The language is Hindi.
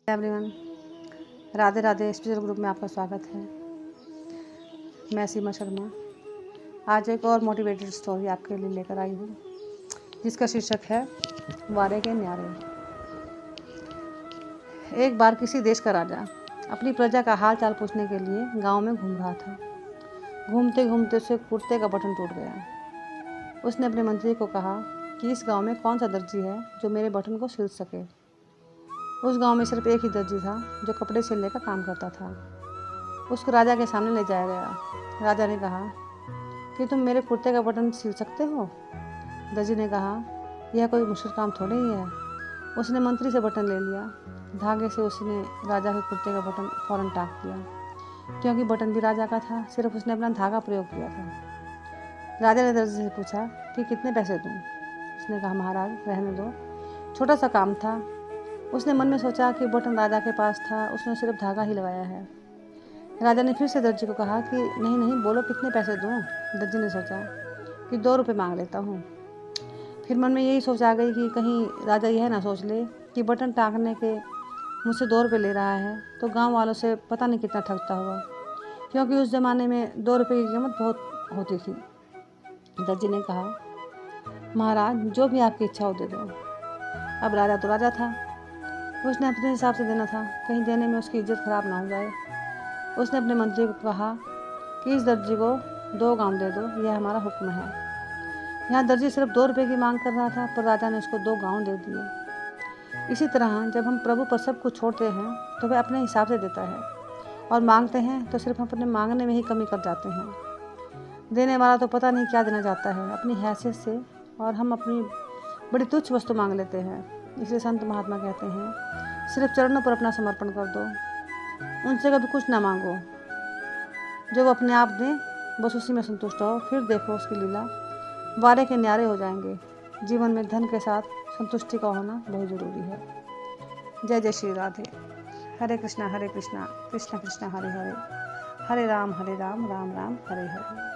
Everyone, Radhe Radhe special group में आपका स्वागत है। मैं सीमा शर्मा आज एक और मोटिवेटेड स्टोरी आपके लिए लेकर आई हूँ, जिसका शीर्षक है वारे के न्यारे। एक बार किसी देश का राजा अपनी प्रजा का हाल चाल पूछने के लिए गांव में घूम रहा था। घूमते घूमते उसे कुर्ते का बटन टूट गया। उसने अपने मंत्री को कहा कि इस गांव में कौन सा दर्जी है जो मेरे बटन को सिल सके। उस गांव में सिर्फ एक ही दर्जी था जो कपड़े सिलने का काम करता था। उसको राजा के सामने ले जाया गया। राजा ने कहा कि तुम मेरे कुर्ते का बटन सिल सकते हो। दर्जी ने कहा यह कोई मुश्किल काम थोड़े ही है। उसने मंत्री से बटन ले लिया। धागे से उसने राजा के कुर्ते का बटन फौरन टाँक दिया, क्योंकि बटन भी राजा का था, सिर्फ उसने अपना धागा प्रयोग किया था। राजा ने दर्जी से पूछा कि कितने पैसे दूँ। उसने कहा महाराज रहने दो, छोटा सा काम था। उसने मन में सोचा कि बटन राजा के पास था, उसने सिर्फ धागा ही लगाया है। राजा ने फिर से दर्जी को कहा कि नहीं नहीं बोलो कितने पैसे दूँ। दर्जी ने सोचा कि 2 रुपये मांग लेता हूँ। फिर मन में यही सोच आ गई कि कहीं राजा यह ना सोच ले कि बटन टाँगने के मुझसे 2 रुपये ले रहा है, तो गांव वालों से पता नहीं कितना ठगता होगा, क्योंकि उस ज़माने में 2 रुपये की कीमत बहुत होती थी। दर्जी ने कहा महाराज जो भी आपकी इच्छा हो दे दो। अब राजा तो राजा था, उसने अपने हिसाब से देना था, कहीं देने में उसकी इज्जत खराब ना हो जाए। उसने अपने मंत्री को कहा कि इस दर्जी को 2 गांव दे दो, यह हमारा हुक्म है। यहाँ दर्जी सिर्फ 2 रुपये की मांग कर रहा था, पर राजा ने उसको 2 गांव दे दिए। इसी तरह जब हम प्रभु पर सब कुछ छोड़ते हैं तो वह अपने हिसाब से देता है, और मांगते हैं तो सिर्फ अपने मांगने में ही कमी कर जाते हैं। देने वाला तो पता नहीं क्या देना चाहता है अपनी हैसियत से, और हम अपनी बड़ी तुच्छ वस्तु मांग लेते हैं। इसलिए संत महात्मा कहते हैं सिर्फ चरणों पर अपना समर्पण कर दो, उनसे कभी कुछ ना मांगो। जो वो अपने आप दें बस उसी में संतुष्ट हो, फिर देखो उसकी लीला, वारे के न्यारे हो जाएंगे। जीवन में धन के साथ संतुष्टि का होना बहुत ज़रूरी है। जय जय श्री राधे। हरे कृष्णा कृष्ण कृष्ण हरे हरे, हरे राम राम राम हरे हरे।